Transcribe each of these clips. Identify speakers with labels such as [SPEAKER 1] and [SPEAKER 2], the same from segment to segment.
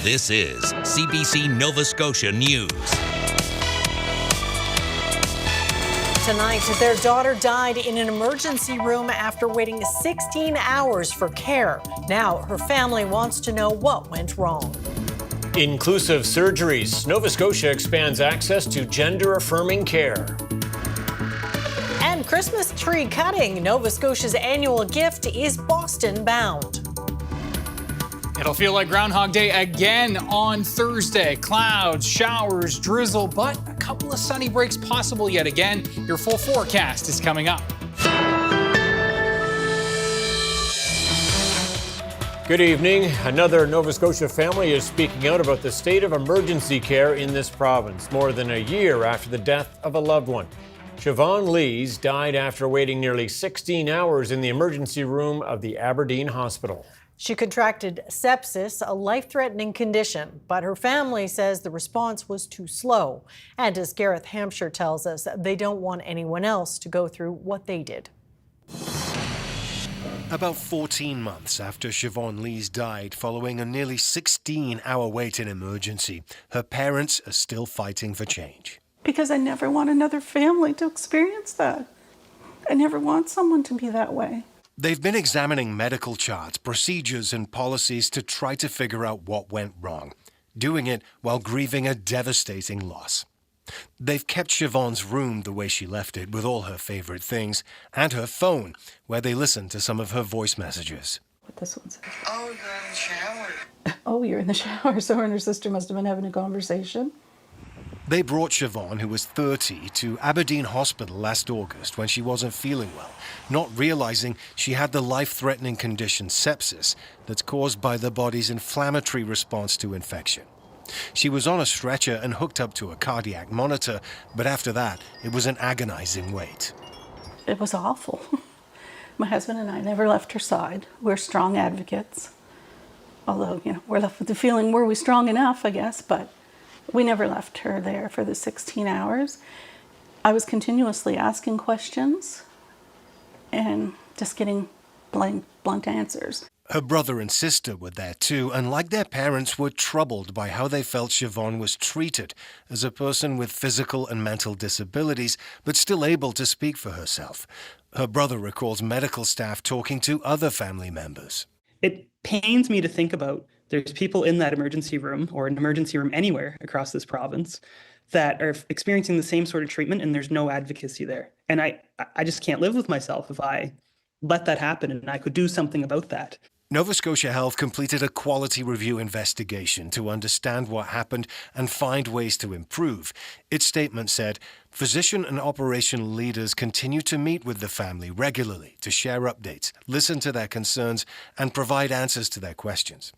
[SPEAKER 1] This is CBC Nova Scotia News.
[SPEAKER 2] Tonight, their daughter died in an emergency room after waiting 16 hours for care. Now, her family wants to know what went wrong.
[SPEAKER 3] Inclusive surgeries. Nova Scotia expands access to gender-affirming care.
[SPEAKER 2] And Christmas tree cutting. Nova Scotia's annual gift is Boston-bound.
[SPEAKER 4] It'll feel like Groundhog Day again on Thursday. Clouds, showers, drizzle, but a couple of sunny breaks possible yet again. Your full forecast is coming up.
[SPEAKER 3] Good evening. Another Nova Scotia family is speaking out about the state of emergency care in this province, more than a year after the death of a loved one. Siobhan Lees died after waiting nearly 16 hours in the emergency room of the Aberdeen Hospital.
[SPEAKER 2] She contracted sepsis, a life-threatening condition, but her family says the response was too slow. And as Gareth Hampshire tells us, they don't want anyone else to go through what they did.
[SPEAKER 5] About 14 months after Siobhan Lees died following a nearly 16-hour wait in emergency, her parents are still fighting for change.
[SPEAKER 6] Because I never want another family to experience that. I never want someone to be that way.
[SPEAKER 5] They've been examining medical charts, procedures and policies to try to figure out what went wrong, doing it while grieving a devastating loss. They've kept Siobhan's room the way she left it, with all her favorite things, and her phone, where they listen to some of her voice messages.
[SPEAKER 6] What this one says.
[SPEAKER 7] Oh, you're in the shower.
[SPEAKER 6] Oh, you're in the shower. So her and her sister must have been having a conversation.
[SPEAKER 5] They brought Siobhan, who was 30, to Aberdeen Hospital last August when she wasn't feeling well, not realizing she had the life-threatening condition sepsis that's caused by the body's inflammatory response to infection. She was on a stretcher and hooked up to a cardiac monitor, but after that, it was an agonizing wait.
[SPEAKER 6] It was awful. My husband and I never left her side. We're strong advocates. Although, we're left with the feeling, were we strong enough, I guess, but we never left her there for the 16 hours. I was continuously asking questions and just getting blunt answers.
[SPEAKER 5] Her brother and sister were there too, and like their parents, were troubled by how they felt Siobhan was treated as a person with physical and mental disabilities, but still able to speak for herself. Her brother recalls medical staff talking to other family members.
[SPEAKER 8] It pains me to think about there's people in that emergency room or an emergency room anywhere across this province that are experiencing the same sort of treatment and there's no advocacy there. And I just can't live with myself if I let that happen and I could do something about that.
[SPEAKER 5] Nova Scotia Health completed a quality review investigation to understand what happened and find ways to improve. Its statement said, physician and operational leaders continue to meet with the family regularly to share updates, listen to their concerns, and provide answers to their questions.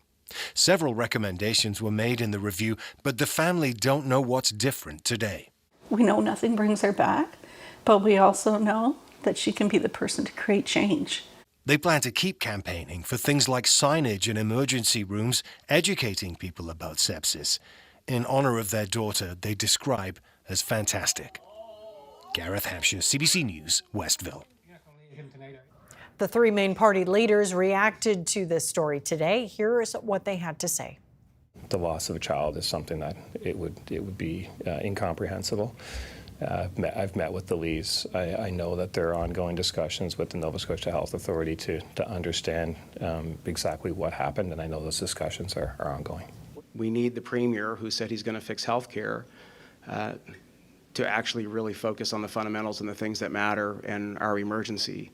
[SPEAKER 5] Several recommendations were made in the review, but the family don't know what's different today.
[SPEAKER 6] We know nothing brings her back, but we also know that she can be the person to create change.
[SPEAKER 5] They plan to keep campaigning for things like signage in emergency rooms, educating people about sepsis, in honor of their daughter they describe as fantastic. Gareth Hampshire, CBC News, Westville.
[SPEAKER 2] The three main party leaders reacted to this story today. Here's what they had to say.
[SPEAKER 9] The loss of a child is something that it would be incomprehensible. I've met with the Lees. I know that there are ongoing discussions with the Nova Scotia Health Authority to understand exactly what happened, and I know those discussions are ongoing.
[SPEAKER 10] We need the Premier, who said he's going to fix health care, to actually really focus on the fundamentals and the things that matter, and our emergency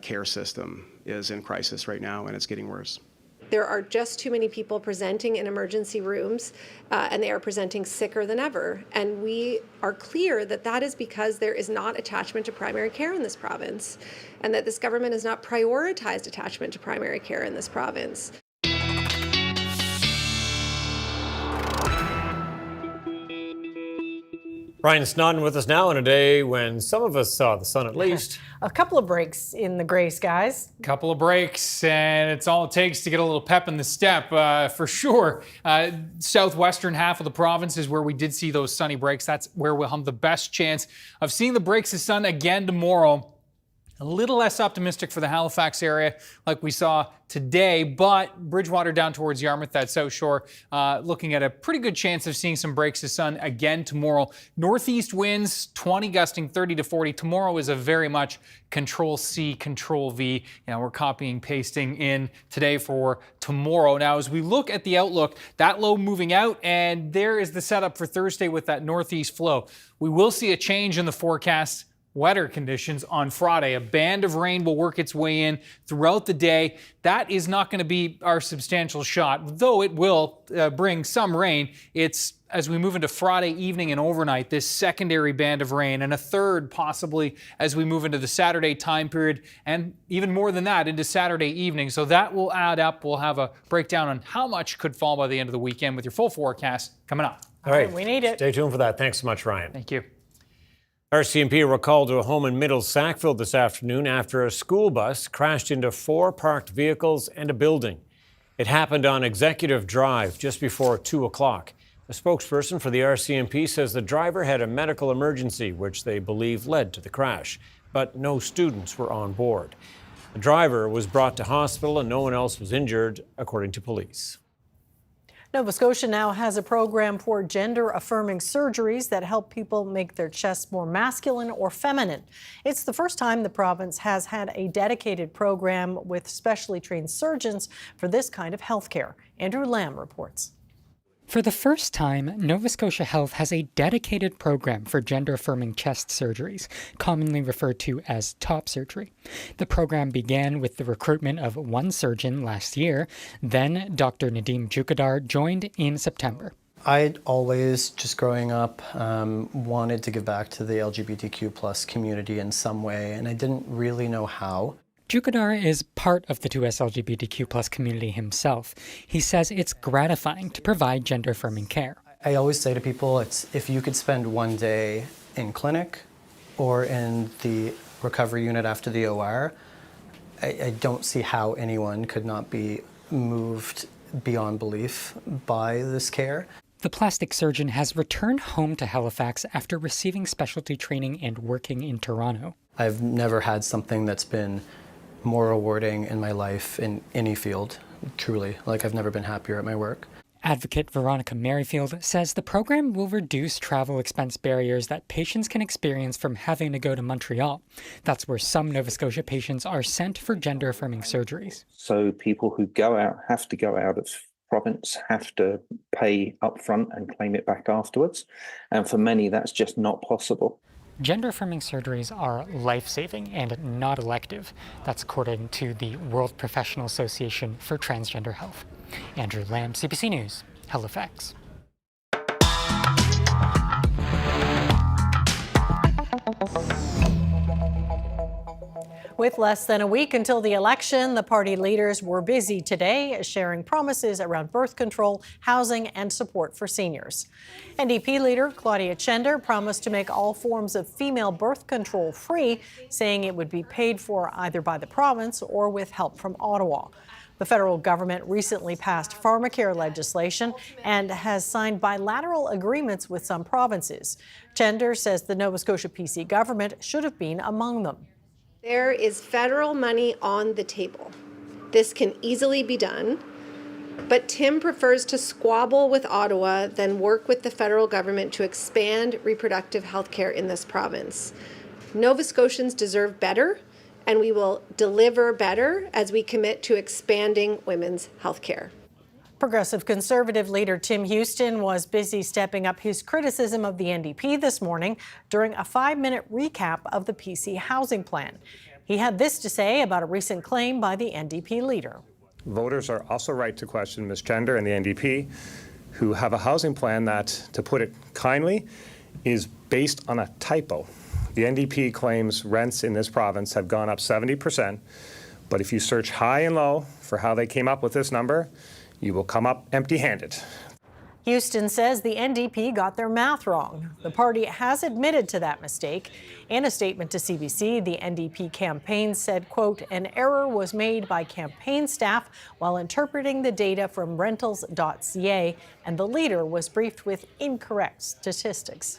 [SPEAKER 10] care system is in crisis right now, and it's getting worse.
[SPEAKER 11] There are just too many people presenting in emergency rooms, and they are presenting sicker than ever. And we are clear that that is because there is not attachment to primary care in this province, and that this government has not prioritized attachment to primary care in this province.
[SPEAKER 3] Ryan Snoddon with us now on a day when some of us saw the sun at least.
[SPEAKER 2] A couple of breaks in the gray skies.
[SPEAKER 4] Couple of breaks, and it's all it takes to get a little pep in the step, for sure. Southwestern half of the province is where we did see those sunny breaks. That's where we'll have the best chance of seeing the breaks of sun again tomorrow. A little less optimistic for the Halifax area like we saw today, but Bridgewater down towards Yarmouth, that South Shore, looking at a pretty good chance of seeing some breaks of sun again tomorrow. Northeast winds 20 gusting 30 to 40. Tomorrow is a very much Control C, Control V. We're copying, pasting in today for tomorrow. Now, as we look at the outlook, that low moving out, and there is the setup for Thursday with that northeast flow. We will see a change in the forecast. Wetter conditions on Friday. A band of rain will work its way in throughout the day. That is not going to be our substantial shot, though it will bring some rain. It's as we move into Friday evening and overnight, this secondary band of rain, and a third possibly as we move into the Saturday time period, and even more than that into Saturday evening. So that will add up. We'll have a breakdown on how much could fall by the end of the weekend with your full forecast coming up.
[SPEAKER 3] All right.
[SPEAKER 2] We need it.
[SPEAKER 3] Stay tuned for that. Thanks so much, Ryan.
[SPEAKER 4] Thank you.
[SPEAKER 3] RCMP were called to a home in Middle Sackville this afternoon after a school bus crashed into 4 parked vehicles and a building. It happened on Executive Drive just before 2 o'clock. A spokesperson for the RCMP says the driver had a medical emergency, which they believe led to the crash, but no students were on board. The driver was brought to hospital and no one else was injured, according to police.
[SPEAKER 2] Nova Scotia now has a program for gender-affirming surgeries that help people make their chests more masculine or feminine. It's the first time the province has had a dedicated program with specially trained surgeons for this kind of health care. Andrew Lamb reports.
[SPEAKER 7] For the first time, Nova Scotia Health has a dedicated program for gender-affirming chest surgeries, commonly referred to as top surgery. The program began with the recruitment of one surgeon last year. Then Dr. Nadeem Jukadar joined in September.
[SPEAKER 12] I'd always, just growing up, wanted to give back to the LGBTQ plus community in some way, and I didn't really know how.
[SPEAKER 7] Jukadar is part of the 2S LGBTQ plus community himself. He says it's gratifying to provide gender-affirming care.
[SPEAKER 12] I always say to people, if you could spend one day in clinic or in the recovery unit after the OR, I don't see how anyone could not be moved beyond belief by this care.
[SPEAKER 7] The plastic surgeon has returned home to Halifax after receiving specialty training and working in Toronto.
[SPEAKER 12] I've never had something that's been more rewarding in my life in any field, truly. I've never been happier at my work.
[SPEAKER 7] Advocate Veronica Merrifield says the program will reduce travel expense barriers that patients can experience from having to go to Montreal. That's where some Nova Scotia patients are sent for gender-affirming surgeries.
[SPEAKER 13] So people who go out have to go out of province, have to pay upfront and claim it back afterwards. And for many, that's just not possible.
[SPEAKER 7] Gender-affirming surgeries are life-saving and not elective. That's according to the World Professional Association for Transgender Health. Andrew Lamb, CBC News, Halifax.
[SPEAKER 2] With less than a week until the election, the party leaders were busy today sharing promises around birth control, housing, and support for seniors. NDP leader Claudia Chender promised to make all forms of female birth control free, saying it would be paid for either by the province or with help from Ottawa. The federal government recently passed pharmacare legislation and has signed bilateral agreements with some provinces. Chender says the Nova Scotia PC government should have been among them.
[SPEAKER 11] There is federal money on the table. This can easily be done, but Tim prefers to squabble with Ottawa than work with the federal government to expand reproductive health care in this province. Nova Scotians deserve better, and we will deliver better as we commit to expanding women's health care.
[SPEAKER 2] Progressive Conservative leader Tim Houston was busy stepping up his criticism of the NDP this morning during a 5-minute recap of the PC housing plan. He had this to say about a recent claim by the NDP leader.
[SPEAKER 9] Voters are also right to question Ms. Chender and the NDP, who have a housing plan that, to put it kindly, is based on a typo. The NDP claims rents in this province have gone up 70%, but if you search high and low for how they came up with this number, you will come up empty-handed.
[SPEAKER 2] Houston says the NDP got their math wrong. The party has admitted to that mistake. In a statement to CBC, the NDP campaign said, quote, an error was made by campaign staff while interpreting the data from rentals.ca, and the leader was briefed with incorrect statistics.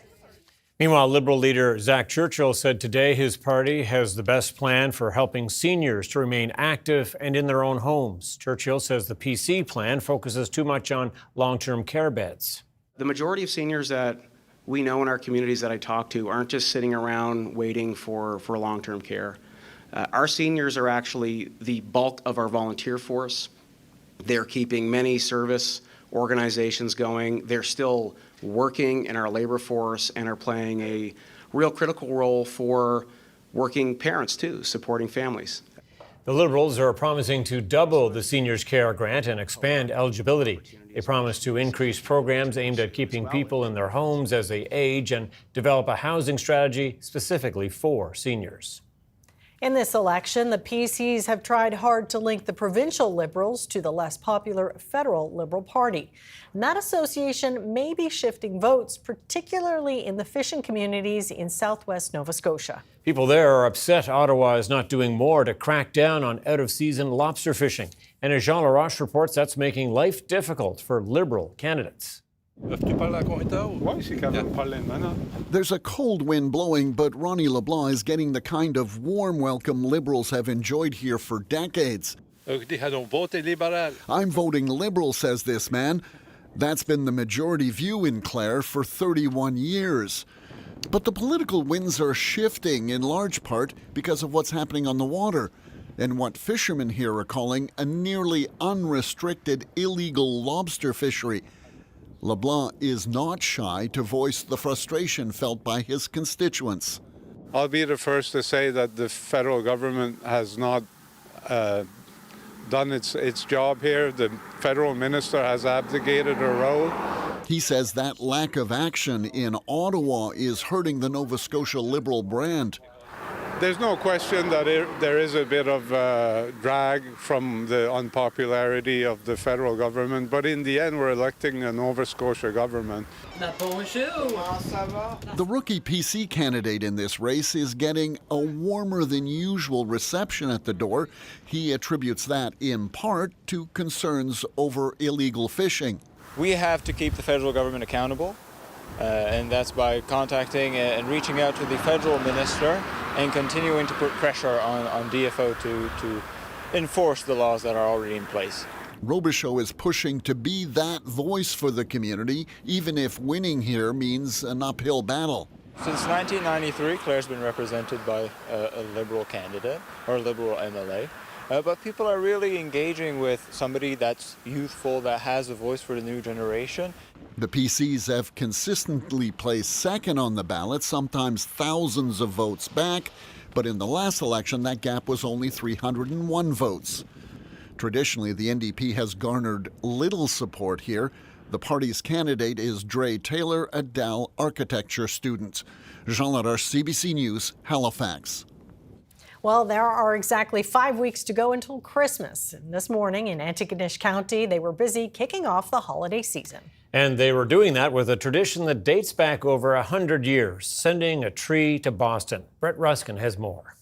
[SPEAKER 3] Meanwhile, Liberal leader Zach Churchill said today his party has the best plan for helping seniors to remain active and in their own homes. Churchill says the PC plan focuses too much on long-term care beds.
[SPEAKER 10] The majority of seniors that we know in our communities that I talk to aren't just sitting around waiting for long-term care. Our seniors are actually the bulk of our volunteer force. They're keeping many service organizations going. They're still working in our labor force and are playing a real critical role for working parents too, supporting families.
[SPEAKER 3] The Liberals are promising to double the Seniors Care Grant and expand eligibility. They promise to increase programs aimed at keeping people in their homes as they age and develop a housing strategy specifically for seniors.
[SPEAKER 2] In this election, the PCs have tried hard to link the provincial Liberals to the less popular federal Liberal Party. And that association may be shifting votes, particularly in the fishing communities in southwest Nova Scotia.
[SPEAKER 3] People there are upset Ottawa is not doing more to crack down on out-of-season lobster fishing. And as Jean Laroche reports, that's making life difficult for Liberal candidates.
[SPEAKER 14] There's a cold wind blowing, but Ronnie LeBlanc is getting the kind of warm welcome Liberals have enjoyed here for decades. I'm voting Liberal, says this man. That's been the majority view in Clare for 31 years. But the political winds are shifting in large part because of what's happening on the water and what fishermen here are calling a nearly unrestricted illegal lobster fishery. LeBlanc is not shy to voice the frustration felt by his constituents.
[SPEAKER 15] I'll be the first to say that the federal government has not done its job here. The federal minister has abdicated her role.
[SPEAKER 14] He says that lack of action in Ottawa is hurting the Nova Scotia Liberal brand.
[SPEAKER 15] There's no question that there is a bit of drag from the unpopularity of the federal government, but in the end we're electing a Nova Scotia government.
[SPEAKER 14] The rookie PC candidate in this race is getting a warmer than usual reception at the door. He attributes that in part to concerns over illegal fishing.
[SPEAKER 16] We have to keep the federal government accountable, and that's by contacting and reaching out to the federal minister and continuing to put pressure on DFO to enforce the laws that are already in place.
[SPEAKER 14] Robichaud is pushing to be that voice for the community, even if winning here means an uphill battle.
[SPEAKER 16] Since 1993, Clare's been represented by a Liberal candidate, or a Liberal MLA. But people are really engaging with somebody that's youthful, that has a voice for the new generation.
[SPEAKER 14] The PCs have consistently placed second on the ballot, sometimes thousands of votes back, but in the last election that gap was only 301 votes. Traditionally, the NDP has garnered little support here. The party's candidate is Dre Taylor, a Dal architecture student. Jean Laroche, CBC News, Halifax.
[SPEAKER 2] Well, there are exactly 5 weeks to go until Christmas. And this morning in Antigonish County, they were busy kicking off the holiday season.
[SPEAKER 3] And they were doing that with a tradition that dates back over 100 years, sending a tree to Boston. Brett Ruskin has more.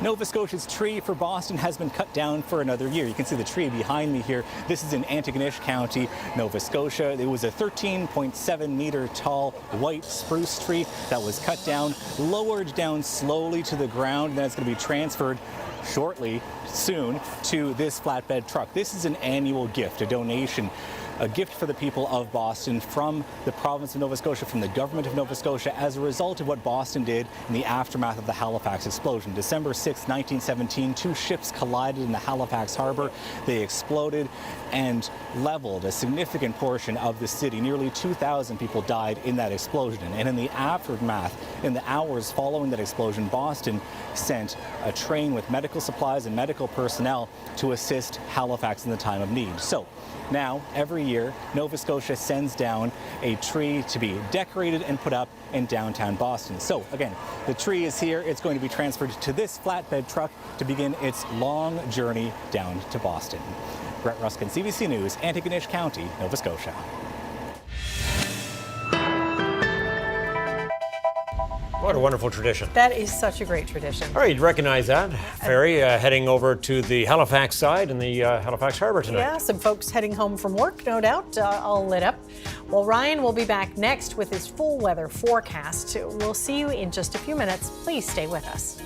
[SPEAKER 17] Nova Scotia's tree for Boston has been cut down for another year. You can see the tree behind me here. This is in Antigonish County, Nova Scotia. It was a 13.7 meter tall white spruce tree that was cut down, lowered down slowly to the ground, and then it's going to be transferred soon to this flatbed truck. This is an annual gift, a donation, a gift for the people of Boston from the province of Nova Scotia, from the government of Nova Scotia, as a result of what Boston did in the aftermath of the Halifax explosion. December 6, 1917, two ships collided in the Halifax harbor. They exploded and leveled a significant portion of the city. Nearly 2,000 people died in that explosion. And in the aftermath, in the hours following that explosion, Boston sent a train with medical supplies and medical personnel to assist Halifax in the time of need. So now, every year, Nova Scotia sends down a tree to be decorated and put up in downtown Boston. So, again, the tree is here. It's going to be transferred to this flatbed truck to begin its long journey down to Boston. Brett Ruskin, CBC News, Antigonish County, Nova Scotia.
[SPEAKER 3] What a wonderful tradition.
[SPEAKER 2] That is such a great tradition.
[SPEAKER 3] All right, you'd recognize that ferry heading over to the Halifax side in the Halifax Harbor tonight.
[SPEAKER 2] Yeah, some folks heading home from work, no doubt, all lit up. Well, Ryan will be back next with his full weather forecast. We'll see you in just a few minutes. Please stay with us.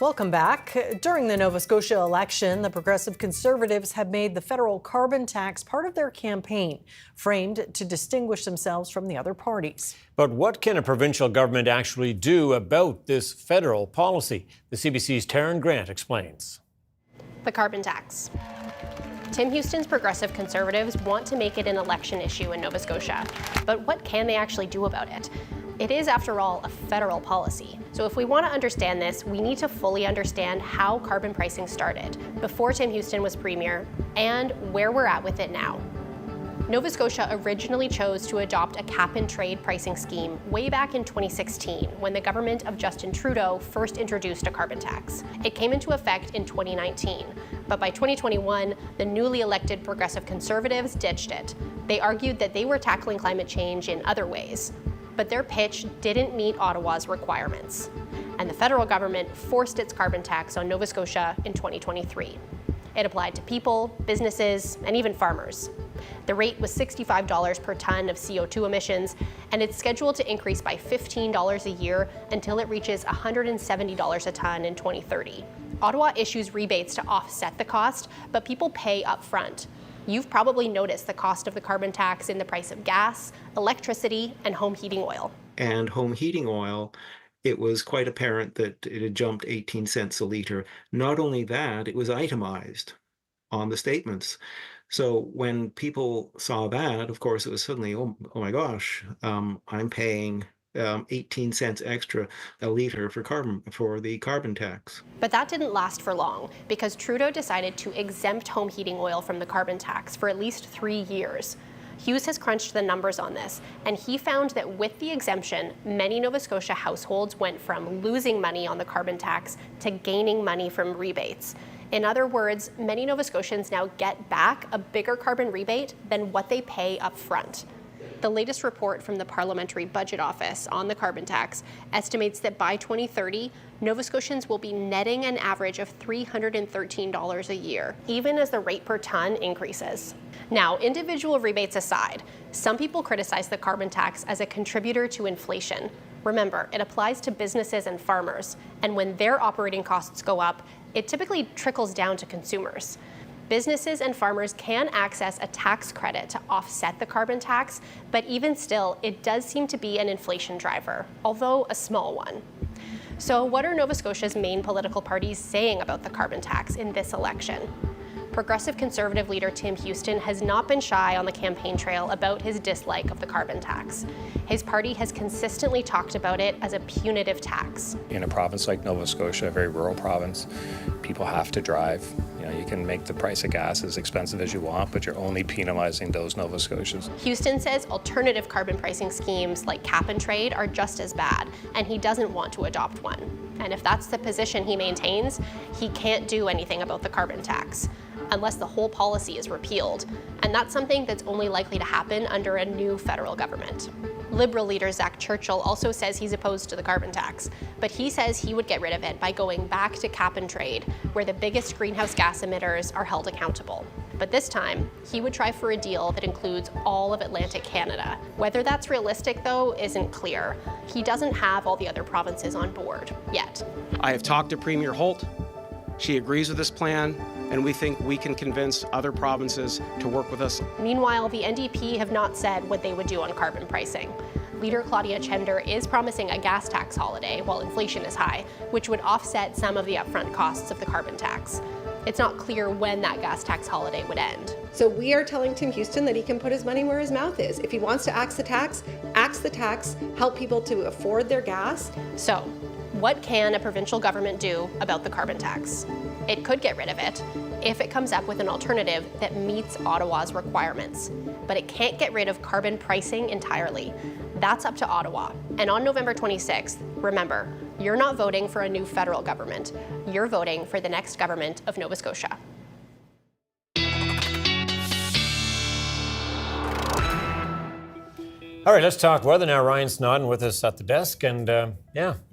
[SPEAKER 2] Welcome back. During the Nova Scotia election, the Progressive Conservatives have made the federal carbon tax part of their campaign, framed to distinguish themselves from the other parties.
[SPEAKER 3] But what can a provincial government actually do about this federal policy? The CBC's Taryn Grant explains.
[SPEAKER 18] The carbon tax. Tim Houston's Progressive Conservatives want to make it an election issue in Nova Scotia. But what can they actually do about it? It is, after all, a federal policy. So if we want to understand this, we need to fully understand how carbon pricing started, before Tim Houston was premier, and where we're at with it now. Nova Scotia originally chose to adopt a cap-and-trade pricing scheme way back in 2016, when the government of Justin Trudeau first introduced a carbon tax. It came into effect in 2019, but by 2021, the newly elected Progressive Conservatives ditched it. They argued that they were tackling climate change in other ways, but their pitch didn't meet Ottawa's requirements. and the federal government forced its carbon tax on Nova Scotia in 2023. It applied to people, businesses, and even farmers. The rate was $65 per ton of CO2 emissions, and it's scheduled to increase by $15 a year until it reaches $170 a ton in 2030. Ottawa issues rebates to offset the cost, but people pay up front. You've probably noticed the cost of the carbon tax in the price of gas, electricity, and home heating oil.
[SPEAKER 19] And home heating oil, it was quite apparent that it had jumped 18 cents a litre. Not only that, it was itemized on the statements. So when people saw that, of course, it was suddenly, oh my gosh, I'm paying 18 cents extra a litre for the carbon tax.
[SPEAKER 18] But that didn't last for long, because Trudeau decided to exempt home heating oil from the carbon tax for at least 3 years. Hughes has crunched the numbers on this, and he found that with the exemption, many Nova Scotia households went from losing money on the carbon tax to gaining money from rebates. In other words, many Nova Scotians now get back a bigger carbon rebate than what they pay up front. The latest report from the Parliamentary Budget Office on the carbon tax estimates that by 2030, Nova Scotians will be netting an average of $313 a year, even as the rate per ton increases. Now, individual rebates aside, some people criticize the carbon tax as a contributor to inflation. Remember, it applies to businesses and farmers, and when their operating costs go up, it typically trickles down to consumers. Businesses and farmers can access a tax credit to offset the carbon tax, but even still, it does seem to be an inflation driver, although a small one. So what are Nova Scotia's main political parties saying about the carbon tax in this election? Progressive Conservative leader Tim Houston has not been shy on the campaign trail about his dislike of the carbon tax. His party has consistently talked about it as a punitive tax.
[SPEAKER 9] In a province like Nova Scotia, a very rural province, people have to drive. You can make the price of gas as expensive as you want, but you're only penalizing those Nova Scotians.
[SPEAKER 18] Houston says alternative carbon pricing schemes like cap and trade are just as bad, and he doesn't want to adopt one. And if that's the position he maintains, he can't do anything about the carbon tax, unless the whole policy is repealed. And that's something that's only likely to happen under a new federal government. Liberal leader Zach Churchill also says he's opposed to the carbon tax, but he says he would get rid of it by going back to cap and trade, where the biggest greenhouse gas emitters are held accountable. But this time, he would try for a deal that includes all of Atlantic Canada. Whether that's realistic, though, isn't clear. He doesn't have all the other provinces on board yet.
[SPEAKER 10] I have talked to Premier Holt. She agrees with this plan, and we think we can convince other provinces to work with us.
[SPEAKER 18] Meanwhile, the NDP have not said what they would do on carbon pricing. Leader Claudia Chender is promising a gas tax holiday while inflation is high, which would offset some of the upfront costs of the carbon tax. It's not clear when that gas tax holiday would end.
[SPEAKER 11] So we are telling Tim Houston that he can put his money where his mouth is. If he wants to axe the tax, help people to afford their gas.
[SPEAKER 18] So, what can a provincial government do about the carbon tax? It could get rid of it if it comes up with an alternative that meets Ottawa's requirements. But it can't get rid of carbon pricing entirely. That's up to Ottawa. And on November 26th, remember, you're not voting for a new federal government. You're voting for the next government of Nova Scotia.
[SPEAKER 3] All right, let's talk weather now. Ryan Snoddon with us at the desk, and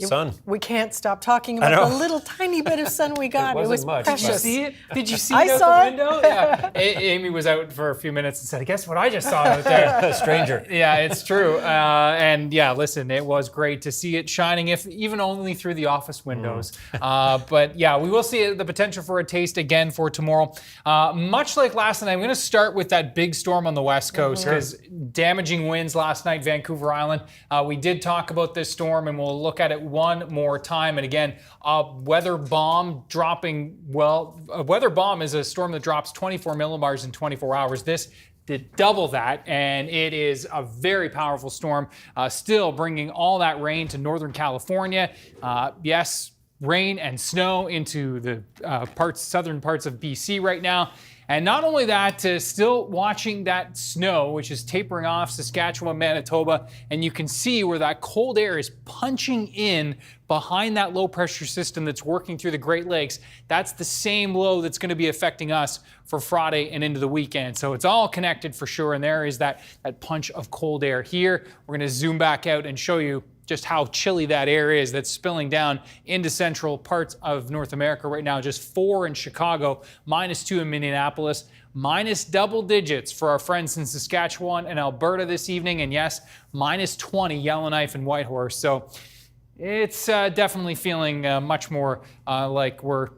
[SPEAKER 3] sun.
[SPEAKER 2] We can't stop talking about the little tiny bit of sun we got. It was
[SPEAKER 3] much,
[SPEAKER 2] precious.
[SPEAKER 4] Did you see it? Did you see
[SPEAKER 2] I
[SPEAKER 4] it out
[SPEAKER 2] saw
[SPEAKER 4] the window? Yeah. Amy was out for a few minutes and said, "Guess what I just saw out there?"
[SPEAKER 3] A stranger.
[SPEAKER 4] Yeah, it's true. And yeah, listen, it was great to see it shining, if even only through the office windows. But yeah, we will see the potential for a taste again for tomorrow. Much like last night, I'm going to start with that big storm on the West Coast because damaging winds last night, Vancouver Island. We did talk about this storm, and we'll look at it one more time. And again, a weather bomb dropping. Well, a weather bomb is a storm that drops 24 millibars in 24 hours. This did double that, and it is a very powerful storm, still bringing all that rain to Northern California. Yes, rain and snow into the southern parts of BC right now. And not only that, still watching that snow, which is tapering off Saskatchewan, Manitoba, and you can see where that cold air is punching in behind that low pressure system that's working through the Great Lakes. That's the same low that's going to be affecting us for Friday and into the weekend. So it's all connected for sure. And there is that punch of cold air here. We're going to zoom back out and show you just how chilly that air is that's spilling down into central parts of North America right now. Just 4 in Chicago, -2 in Minneapolis, minus double digits for our friends in Saskatchewan and Alberta this evening, and yes, -20 Yellowknife and Whitehorse. So it's definitely feeling much more like we're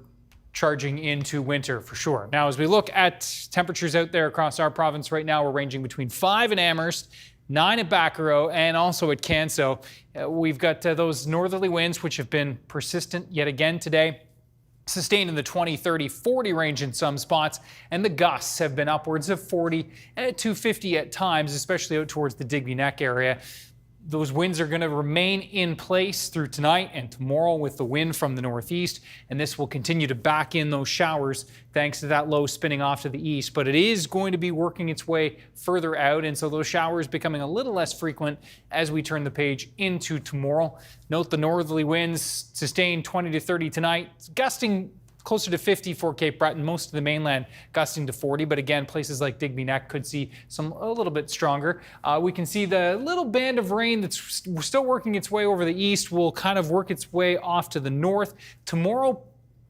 [SPEAKER 4] charging into winter for sure. Now, as we look at temperatures out there across our province right now, we're ranging between 5 in Amherst, 9 at Bacaro, and also at Canso. We've got those northerly winds, which have been persistent yet again today, sustained in the 20, 30, 40 range in some spots, and the gusts have been upwards of 40 to 50 at times, especially out towards the Digby Neck area. Those winds are going to remain in place through tonight and tomorrow with the wind from the northeast, and this will continue to back in those showers thanks to that low spinning off to the east. But it is going to be working its way further out, and so those showers becoming a little less frequent as we turn the page into tomorrow. Note the northerly winds sustained 20 to 30 tonight, gusting closer to 50 for Cape Breton, most of the mainland gusting to 40, but again, places like Digby Neck could see some a little bit stronger. We can see the little band of rain that's still working its way over the east will kind of work its way off to the north. Tomorrow,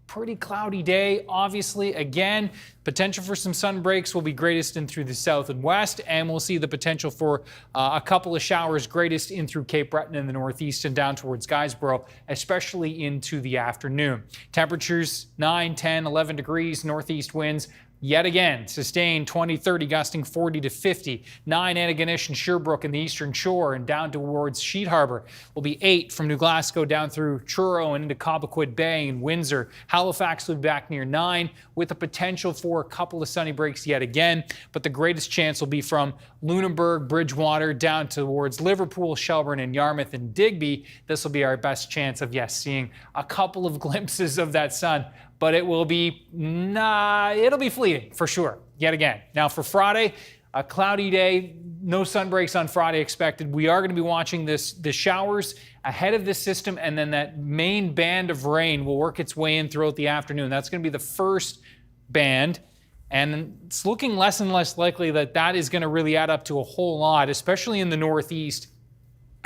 [SPEAKER 4] pretty cloudy day, obviously. Again, potential for some sun breaks will be greatest in through the south and west, and we'll see the potential for a couple of showers greatest in through Cape Breton in the northeast and down towards Guysborough, especially into the afternoon. Temperatures 9, 10, 11 degrees, northeast winds yet again sustained 20, 30, gusting 40 to 50. 9 Antigonish and Sherbrooke in the eastern shore and down towards Sheet Harbour. Will be 8 from New Glasgow down through Truro and into Cobequid Bay and Windsor. Halifax will be back near 9 with the potential for a couple of sunny breaks yet again, but the greatest chance will be from Lunenburg, Bridgewater down towards Liverpool, Shelburne and Yarmouth and Digby. This will be our best chance of, yes, seeing a couple of glimpses of that sun, but it will be, it'll be fleeting for sure, yet again. Now for Friday, a cloudy day, no sun breaks on Friday expected. We are going to be watching the showers ahead of this system, and then that main band of rain will work its way in throughout the afternoon. That's going to be the first band, and it's looking less and less likely that that is going to really add up to a whole lot, especially in the northeast.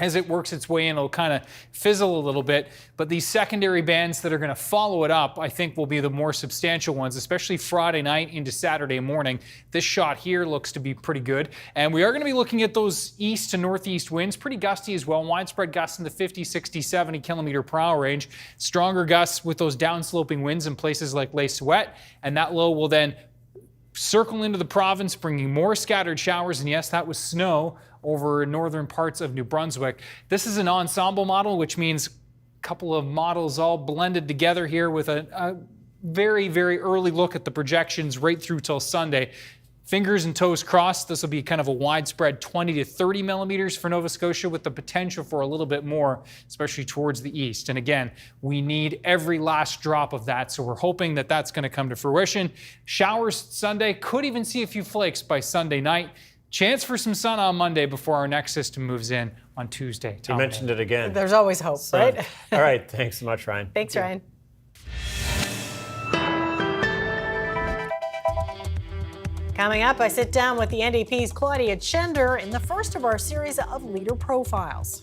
[SPEAKER 4] As it works its way in, it'll kind of fizzle a little bit, but these secondary bands that are going to follow it up, I think, will be the more substantial ones, especially Friday night into Saturday morning. This shot here looks to be pretty good, and we are going to be looking at those east to northeast winds, pretty gusty as well, widespread gusts in the 50, 60, 70 kilometer per hour range, stronger gusts with those downsloping winds in places like Les Souhaits, and that low will then circle into the province, bringing more scattered showers, and yes, that was snow over northern parts of New Brunswick. This is an ensemble model, which means a couple of models all blended together here with a very, very early look at the projections right through till Sunday. Fingers and toes crossed, this will be kind of a widespread 20 to 30 millimeters for Nova Scotia with the potential for a little bit more, especially towards the east. And again, we need every last drop of that, so we're hoping that that's going to come to fruition. Showers Sunday, could even see a few flakes by Sunday night. Chance for some sun on Monday before our next system moves in on Tuesday.
[SPEAKER 3] You mentioned it again.
[SPEAKER 2] There's always hope, right?
[SPEAKER 3] All right, thanks so much, Ryan.
[SPEAKER 2] Thanks, Ryan. Coming up, I sit down with the NDP's Claudia Chender in the first of our series of leader profiles.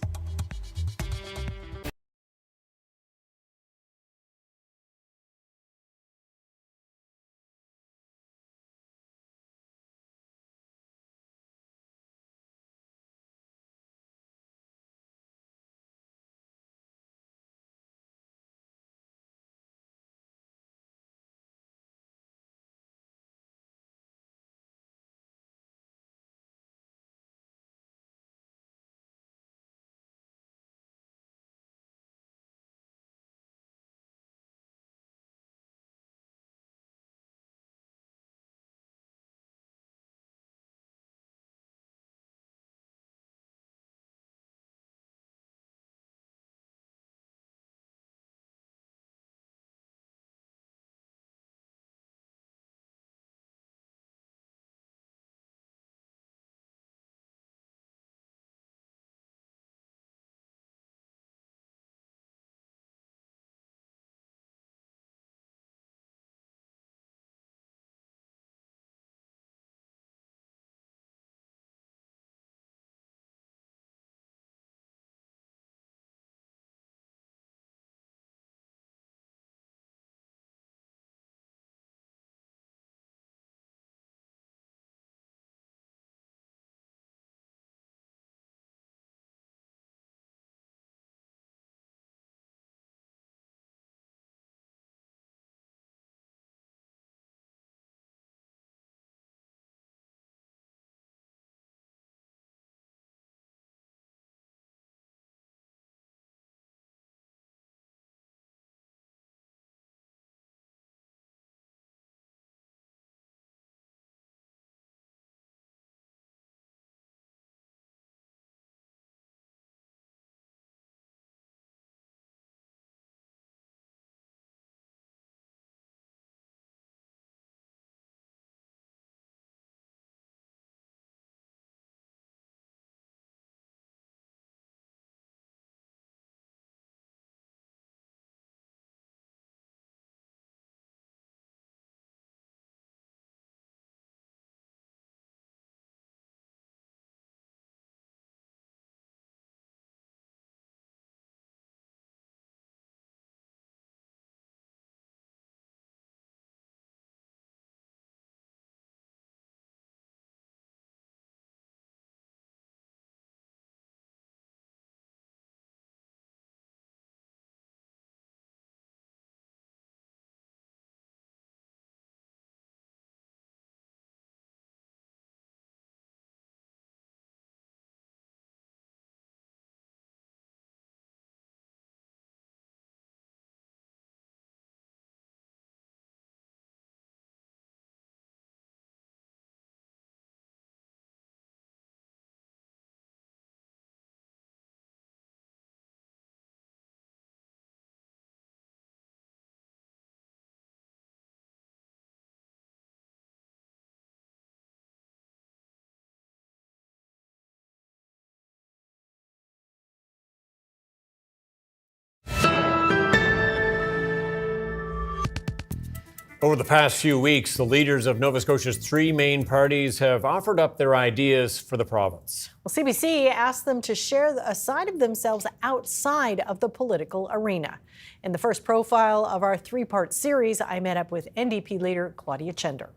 [SPEAKER 3] Over the past few weeks, the leaders of Nova Scotia's three main parties have offered up their ideas for the province.
[SPEAKER 2] Well, CBC asked them to share a side of themselves outside of the political arena. In the first profile of our three-part series, I met up with NDP leader Claudia Chender.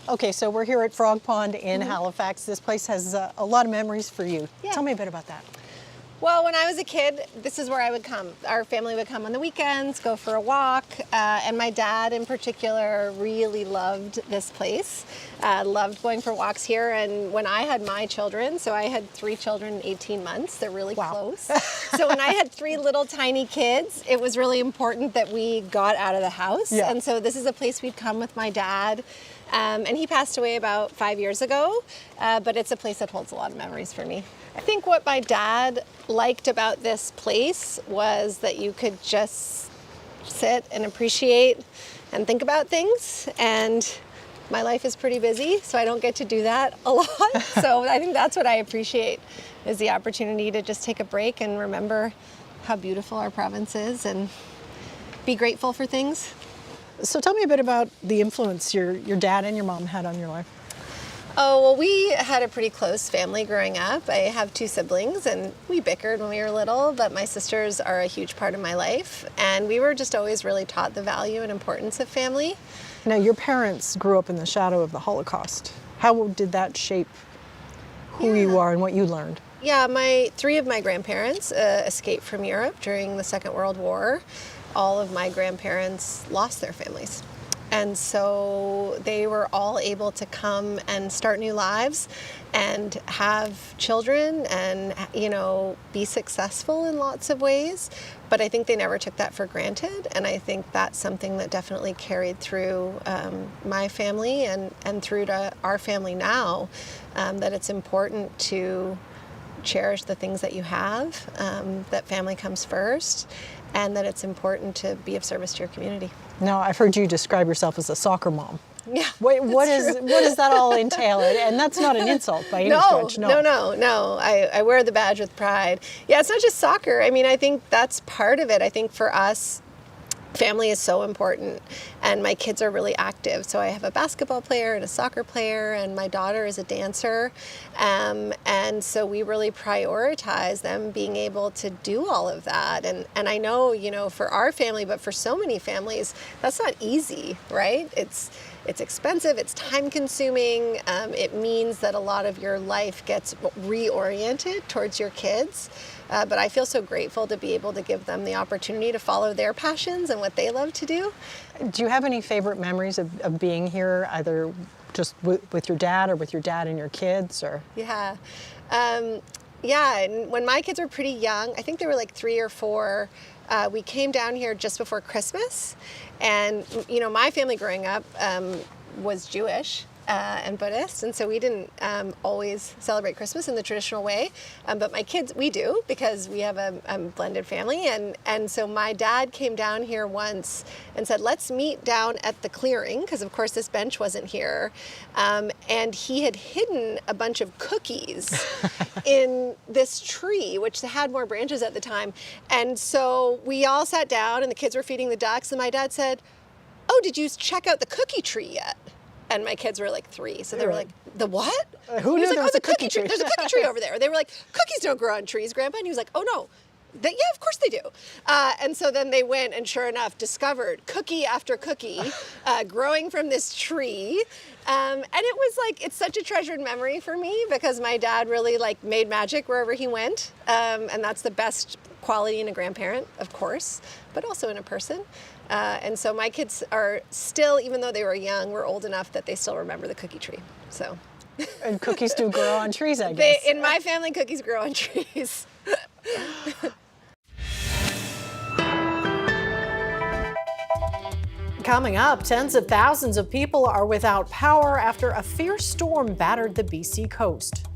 [SPEAKER 2] Okay, so we're here at Frog Pond in Halifax. This place has a lot of memories for you.
[SPEAKER 11] Yeah.
[SPEAKER 2] Tell me a bit about that.
[SPEAKER 11] Well, when I was a kid, this is where I would come. Our family would come on the weekends, go for a walk, and my dad in particular really loved this place, loved going for walks here. And when I had my children, so I had 3 children in 18 months, they're really close. So when I had 3 little tiny kids, it was really important that we got out of the house.
[SPEAKER 2] Yeah.
[SPEAKER 11] And so this is a place we'd come with my dad. And he passed away about 5 years ago, but it's a place that holds a lot of memories for me. I think what my dad liked about this place was that you could just sit and appreciate and think about things. And my life is pretty busy, so I don't get to do that a lot. So I think that's what I appreciate, is the opportunity to just take a break and remember how beautiful our province is and be grateful for things.
[SPEAKER 2] So tell me a bit about the influence your dad and your mom had on your life.
[SPEAKER 11] Oh, well, we had a pretty close family growing up. I have 2 siblings, and we bickered when we were little, but my sisters are a huge part of my life. And we were just always really taught the value and importance of family.
[SPEAKER 2] Now, your parents grew up in the shadow of the Holocaust. How did that shape who you are and what you learned?
[SPEAKER 11] Yeah, 3 of my grandparents escaped from Europe during the Second World War. All of my grandparents lost their families. And so they were all able to come and start new lives and have children and, you know, be successful in lots of ways. But I think they never took that for granted. And I think that's something that definitely carried through my family and through to our family now, that it's important to cherish the things that you have, that family comes first, and that it's important to be of service to your community.
[SPEAKER 2] Now, I've heard you describe yourself as a soccer mom.
[SPEAKER 11] Yeah,
[SPEAKER 2] what does that all entail? And that's not an insult by any stretch.
[SPEAKER 11] No. I wear the badge with pride. Yeah, it's not just soccer. I mean, I think that's part of it. I think for us, family is so important, and my kids are really active. So I have a basketball player and a soccer player, and my daughter is a dancer. And so we really prioritize them being able to do all of that. And I know, you know, for our family, but for so many families, that's not easy, right? It's expensive, it's time consuming. It means that a lot of your life gets reoriented towards your kids. But I feel so grateful to be able to give them the opportunity to follow their passions and what they love to do.
[SPEAKER 2] Do you have any favorite memories of being here, either just with your dad or with your dad and your kids? Or
[SPEAKER 11] Yeah. And when my kids were pretty young, I think they were like 3 or 4, we came down here just before Christmas. And, you know, my family growing up was Jewish. And Buddhist, and so we didn't always celebrate Christmas in the traditional way, but my kids, we do, because we have a blended family, and so my dad came down here once and said, let's meet down at the clearing, because of course this bench wasn't here, and he had hidden a bunch of cookies in this tree, which had more branches at the time, and so we all sat down, and the kids were feeding the ducks, and my dad said, oh, did you check out the cookie tree yet? And my kids were like 3, so they were like, the what?
[SPEAKER 2] Who knew
[SPEAKER 11] like,
[SPEAKER 2] there was
[SPEAKER 11] the
[SPEAKER 2] a cookie tree?
[SPEAKER 11] There's a cookie tree over there. They were like, cookies don't grow on trees, Grandpa. And he was like, oh no. Yeah, of course they do. And so then they went and sure enough discovered cookie after cookie growing from this tree. And it was like, it's such a treasured memory for me, because my dad really like made magic wherever he went. And that's the best quality in a grandparent, of course, but also in a person. And so my kids are still, even though they were young, we're old enough that they still remember the cookie tree. So.
[SPEAKER 2] And cookies do grow on trees, I guess.
[SPEAKER 11] In my family, cookies grow on trees.
[SPEAKER 2] Coming up, tens of thousands of people are without power after a fierce storm battered the BC coast.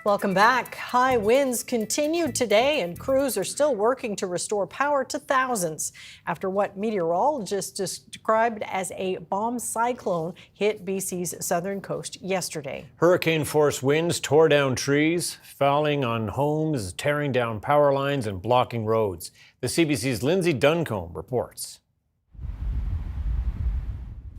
[SPEAKER 2] Welcome back. High winds continued today, and crews are still working to restore power to thousands after what meteorologists described as a bomb cyclone hit BC's southern coast yesterday.
[SPEAKER 3] Hurricane-force winds tore down trees, falling on homes, tearing down power lines, and blocking roads. The CBC's Lindsay Duncombe reports.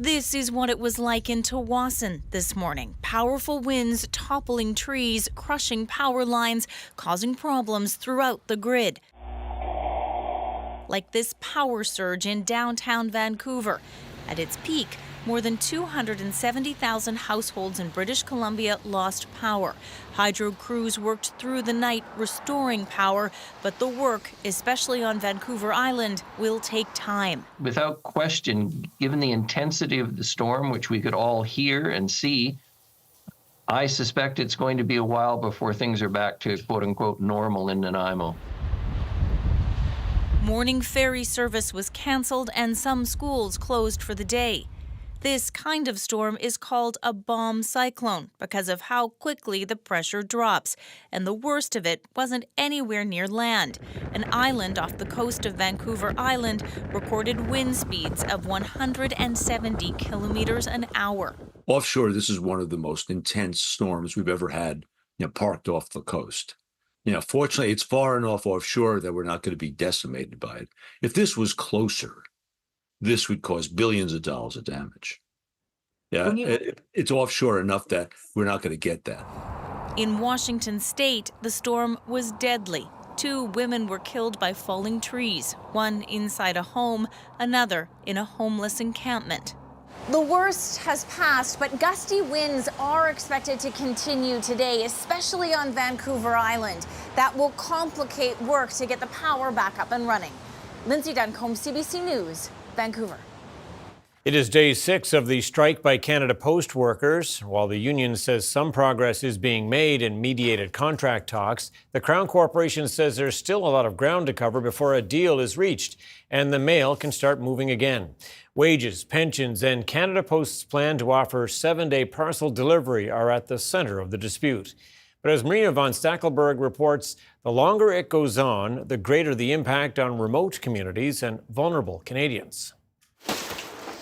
[SPEAKER 20] This is what it was like in Tawasin this morning. Powerful winds toppling trees, crushing power lines, causing problems throughout the grid. Like this power surge in downtown Vancouver. At its peak, more than 270,000 households in British Columbia lost power. Hydro crews worked through the night restoring power, but the work, especially on Vancouver Island, will take time.
[SPEAKER 21] Without question, given the intensity of the storm, which we could all hear and see, I suspect it's going to be a while before things are back to quote-unquote normal in Nanaimo.
[SPEAKER 20] Morning ferry service was cancelled and some schools closed for the day. This kind of storm is called a bomb cyclone because of how quickly the pressure drops. And the worst of it wasn't anywhere near land. An island off the coast of Vancouver Island recorded wind speeds of 170 kilometers an hour.
[SPEAKER 22] Offshore, this is one of the most intense storms we've ever had, parked off the coast. Fortunately, it's far enough offshore that we're not going to be decimated by it. If this was closer, this would cause billions of dollars of damage. Yeah, it's offshore enough that we're not going to get that.
[SPEAKER 20] In Washington state, the storm was deadly. 2 women were killed by falling trees, one inside a home, another in a homeless encampment.
[SPEAKER 23] The worst has passed, but gusty winds are expected to continue today, especially on Vancouver Island. That will complicate work to get the power back up and running. Lindsay Duncombe, CBC News, Vancouver.
[SPEAKER 3] It is day 6 of the strike by Canada Post workers. While the union says some progress is being made in mediated contract talks, the Crown Corporation says there's still a lot of ground to cover before a deal is reached and the mail can start moving again. Wages, pensions, and Canada Post's plan to offer 7-day parcel delivery are at the center of the dispute. But as Marina von Stackelberg reports, the longer it goes on, the greater the impact on remote communities and vulnerable Canadians.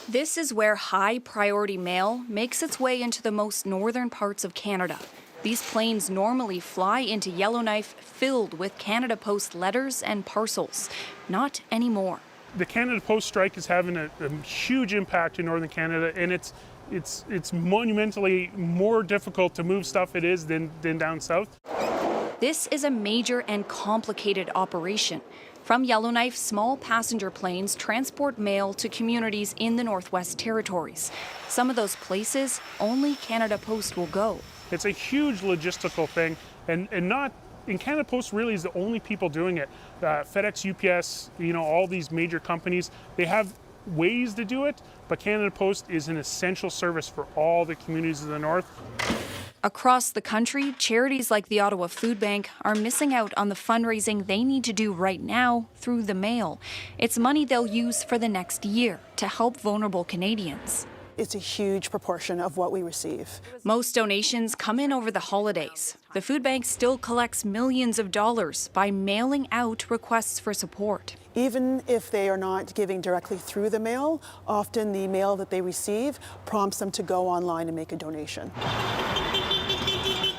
[SPEAKER 24] This is where high-priority mail makes its way into the most northern parts of Canada. These planes normally fly into Yellowknife filled with Canada Post letters and parcels. Not anymore.
[SPEAKER 25] The Canada Post strike is having a huge impact in northern Canada, and it's monumentally more difficult to move stuff than down south.
[SPEAKER 24] This is a major and complicated operation. From Yellowknife, small passenger planes transport mail to communities in the Northwest Territories. Some of those places, only Canada Post will go.
[SPEAKER 25] It's a huge logistical thing, and Canada Post really is the only people doing it. FedEx, UPS, all these major companies, they have ways to do it, but Canada Post is an essential service for all the communities of the North.
[SPEAKER 24] Across the country, charities like the Ottawa Food Bank are missing out on the fundraising they need to do right now through the mail. It's money they'll use for the next year to help vulnerable Canadians.
[SPEAKER 26] It's a huge proportion of what we receive.
[SPEAKER 24] Most donations come in over the holidays. The food bank still collects millions of dollars by mailing out requests for support.
[SPEAKER 26] Even if they are not giving directly through the mail, often the mail that they receive prompts them to go online and make a donation.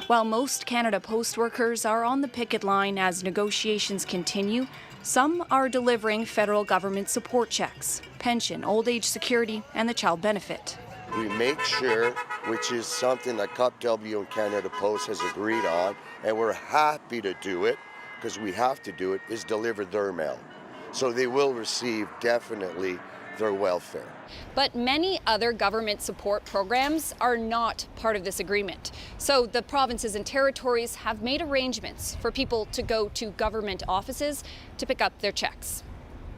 [SPEAKER 24] While most Canada Post workers are on the picket line as negotiations continue, some are delivering federal government support checks, pension, old age security, and the child benefit.
[SPEAKER 27] We make sure, which is something that CUPW and Canada Post has agreed on, and we're happy to do it, because we have to do it, is deliver their mail. So they will receive definitely their welfare.
[SPEAKER 24] But many other government support programs are not part of this agreement. So the provinces and territories have made arrangements for people to go to government offices to pick up their checks.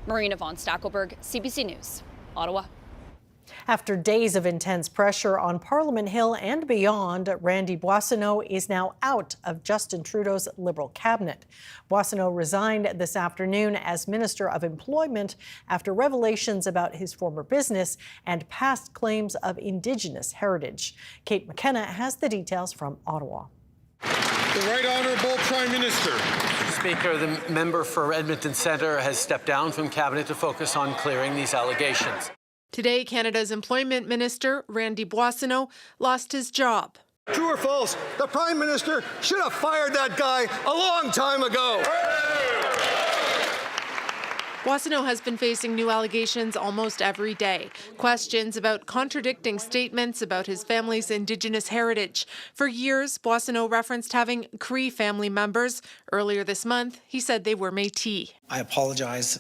[SPEAKER 24] Marina von Stackelberg, CBC News, Ottawa.
[SPEAKER 2] After days of intense pressure on Parliament Hill and beyond, Randy Boissonnault is now out of Justin Trudeau's Liberal cabinet. Boissonnault resigned this afternoon as Minister of Employment after revelations about his former business and past claims of Indigenous heritage. Kate McKenna has the details from Ottawa.
[SPEAKER 1] The Right Honourable Prime Minister.
[SPEAKER 5] Speaker, the member for Edmonton Centre has stepped down from Cabinet to focus on clearing these allegations.
[SPEAKER 6] Today, Canada's Employment Minister, Randy Boissonnault, lost his job.
[SPEAKER 1] True or false, the Prime Minister should have fired that guy a long time ago.
[SPEAKER 6] Boissonnault has been facing new allegations almost every day. Questions about contradicting statements about his family's Indigenous heritage. For years, Boissonnault referenced having Cree family members. Earlier this month, he said they were Métis.
[SPEAKER 7] I apologize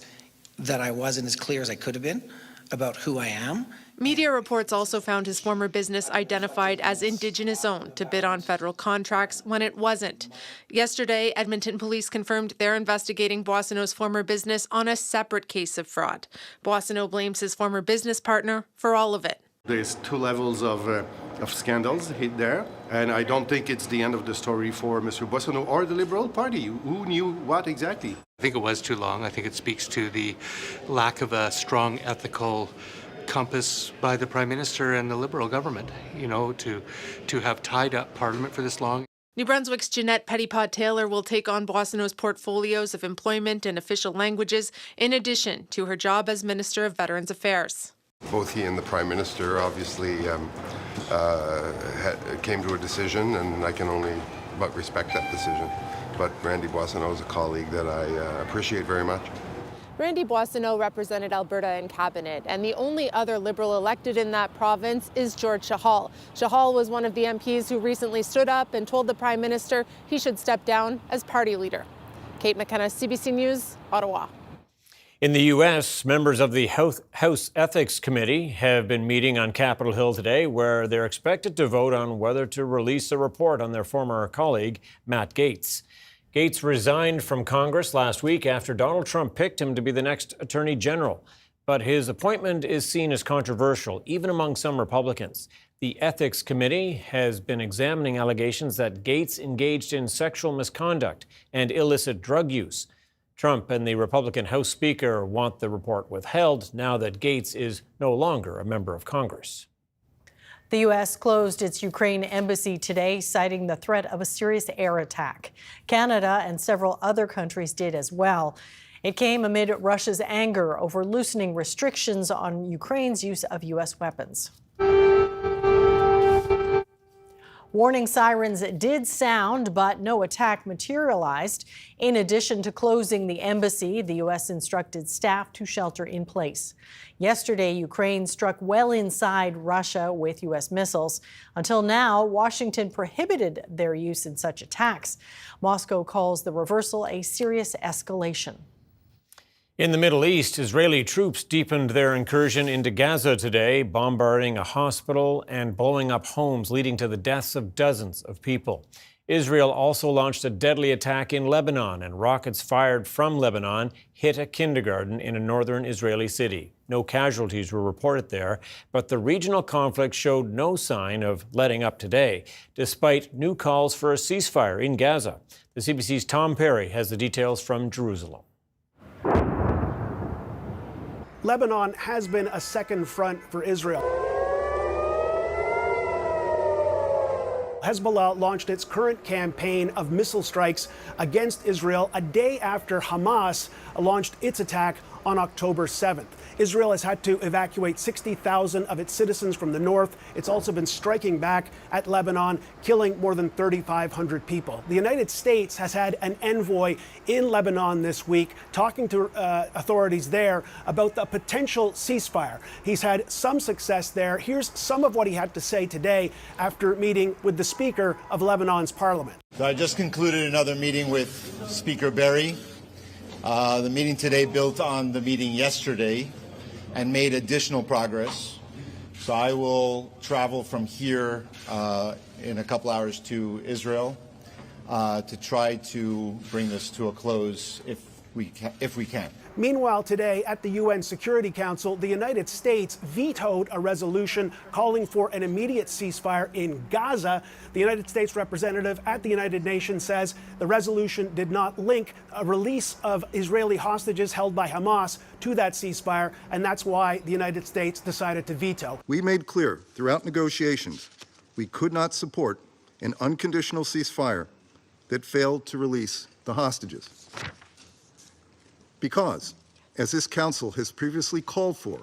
[SPEAKER 7] that I wasn't as clear as I could have been about who I am.
[SPEAKER 6] Media reports also found his former business identified as Indigenous-owned to bid on federal contracts when it wasn't. Yesterday, Edmonton police confirmed they're investigating Boissonnault's former business on a separate case of fraud. Boissonnault blames his former business partner for all of it.
[SPEAKER 1] There's two levels of scandals hit there, and I don't think it's the end of the story for Mr. Boissonnault or the Liberal Party. Who knew what exactly?
[SPEAKER 8] I think it was too long. I think it speaks to the lack of a strong ethical compass by the Prime Minister and the Liberal government, to have tied up Parliament for this long.
[SPEAKER 6] New Brunswick's Jeanette Petitpas-Taylor will take on Boissonnault's portfolios of employment and official languages, in addition to her job as Minister of Veterans Affairs.
[SPEAKER 1] Both he and the Prime Minister obviously came to a decision, and I can only but respect that decision. But Randy Boissonnault is a colleague that I appreciate very much.
[SPEAKER 6] Randy Boissonnault represented Alberta in cabinet, and the only other Liberal elected in that province is George Chahal. Chahal was one of the MPs who recently stood up and told the Prime Minister he should step down as party leader. Kate McKenna, CBC News, Ottawa.
[SPEAKER 3] In the U.S., members of the House Ethics Committee have been meeting on Capitol Hill today, where they're expected to vote on whether to release a report on their former colleague, Matt Gaetz. Gaetz resigned from Congress last week after Donald Trump picked him to be the next Attorney General. But his appointment is seen as controversial, even among some Republicans. The Ethics Committee has been examining allegations that Gaetz engaged in sexual misconduct and illicit drug use. Trump and the Republican House Speaker want the report withheld now that Gaetz is no longer a member of Congress.
[SPEAKER 2] The U.S. closed its Ukraine embassy today, citing the threat of a serious air attack. Canada and several other countries did as well. It came amid Russia's anger over loosening restrictions on Ukraine's use of U.S. weapons. Warning sirens did sound, but no attack materialized. In addition to closing the embassy, the U.S. instructed staff to shelter in place. Yesterday, Ukraine struck well inside Russia with U.S. missiles. Until now, Washington prohibited their use in such attacks. Moscow calls the reversal a serious escalation.
[SPEAKER 3] In the Middle East, Israeli troops deepened their incursion into Gaza today, bombarding a hospital and blowing up homes, leading to the deaths of dozens of people. Israel also launched a deadly attack in Lebanon, and rockets fired from Lebanon hit a kindergarten in a northern Israeli city. No casualties were reported there, but the regional conflict showed no sign of letting up today, despite new calls for a ceasefire in Gaza. The CBC's Tom Perry has the details from Jerusalem.
[SPEAKER 12] Lebanon has been a second front for Israel. Hezbollah launched its current campaign of missile strikes against Israel a day after Hamas launched its attack on October 7th. Israel has had to evacuate 60,000 of its citizens from the north. It's also been striking back at Lebanon, killing more than 3,500 people. The United States has had an envoy in Lebanon this week talking to authorities there about the potential ceasefire. He's had some success there. Here's some of what he had to say today after meeting with the Speaker of Lebanon's parliament.
[SPEAKER 13] So I just concluded another meeting with Speaker Berry. The meeting today built on the meeting yesterday and made additional progress. So I will travel from here in a couple hours to Israel to try to bring this to a close if we can.
[SPEAKER 12] Meanwhile, today at the UN Security Council, the United States vetoed a resolution calling for an immediate ceasefire in Gaza. The United States representative at the United Nations says the resolution did not link a release of Israeli hostages held by Hamas to that ceasefire, and that's why the United States decided to veto.
[SPEAKER 28] We made clear throughout negotiations we could not support an unconditional ceasefire
[SPEAKER 9] that failed to release the hostages. Because, as this council has previously called for,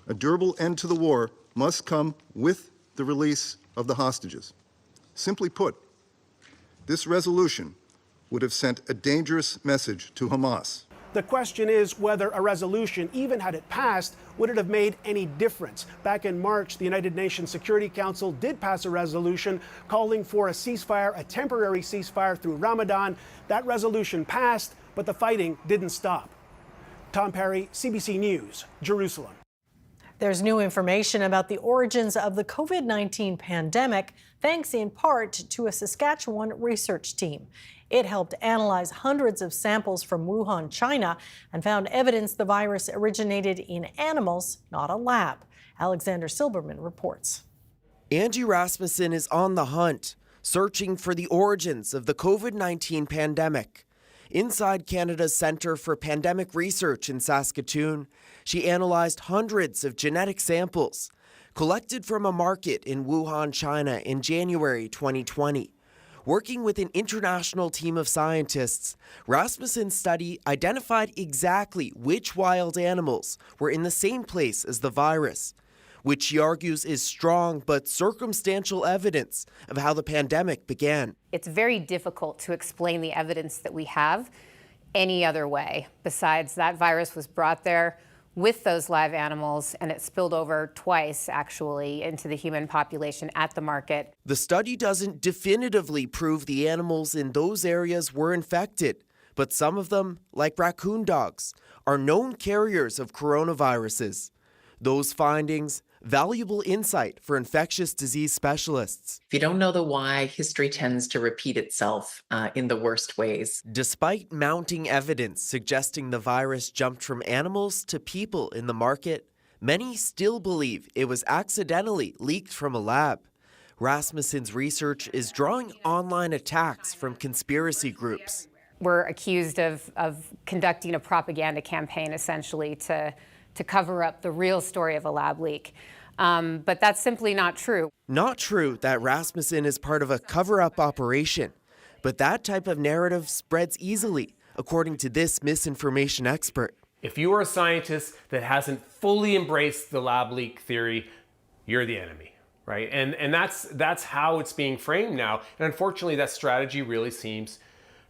[SPEAKER 9] a durable end to the war must come with the release of the hostages. Simply put, this resolution would have sent a dangerous message to Hamas.
[SPEAKER 12] The question is whether a resolution, even had it passed, would it have made any difference? Back in March, the United Nations Security Council did pass a resolution calling for a ceasefire, a temporary ceasefire through Ramadan. That resolution passed, but the fighting didn't stop. Tom Perry, CBC News, Jerusalem.
[SPEAKER 2] There's new information about the origins of the COVID-19 pandemic, thanks in part to a Saskatchewan research team. It helped analyze hundreds of samples from Wuhan, China, and found evidence the virus originated in animals, not a lab. Alexander Silberman reports.
[SPEAKER 10] Angie Rasmussen is on the hunt, searching for the origins of the COVID-19 pandemic. Inside Canada's Centre for Pandemic Research in Saskatoon, she analyzed hundreds of genetic samples collected from a market in Wuhan, China in January 2020. Working with an international team of scientists, Rasmussen's study identified exactly which wild animals were in the same place as the virus, which she argues is strong but circumstantial evidence of how the pandemic began.
[SPEAKER 14] It's very difficult to explain the evidence that we have any other way besides that virus was brought there with those live animals, and it spilled over twice, actually, into the human population at the market.
[SPEAKER 10] The study doesn't definitively prove the animals in those areas were infected, but some of them, like raccoon dogs, are known carriers of coronaviruses. Those findings, valuable insight for infectious disease specialists.
[SPEAKER 15] If you don't know the why, history tends to repeat itself in the worst ways.
[SPEAKER 10] Despite mounting evidence suggesting the virus jumped from animals to people in the market, many still believe it was accidentally leaked from a lab. Rasmussen's research is drawing online attacks from conspiracy groups.
[SPEAKER 14] We're accused of conducting a propaganda campaign, essentially, to cover up the real story of a lab leak. But that's simply not true.
[SPEAKER 10] Not true that Rasmussen is part of a cover-up operation, but that type of narrative spreads easily, according to this misinformation expert.
[SPEAKER 16] If you are a scientist that hasn't fully embraced the lab leak theory, you're the enemy, right? And that's how it's being framed now. And unfortunately, that strategy really seems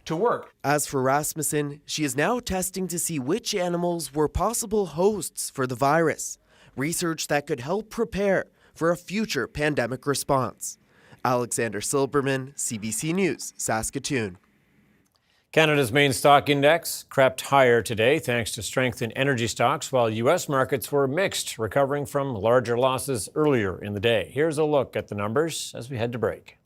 [SPEAKER 16] to work.
[SPEAKER 10] As for Rasmussen, she is now testing to see which animals were possible hosts for the virus, research that could help prepare for a future pandemic response. Alexander Silberman, CBC News, Saskatoon.
[SPEAKER 3] Canada's main stock index crept higher today thanks to strength in energy stocks, while U.S. markets were mixed, recovering from larger losses earlier in the day. Here's a look at the numbers as we head to break.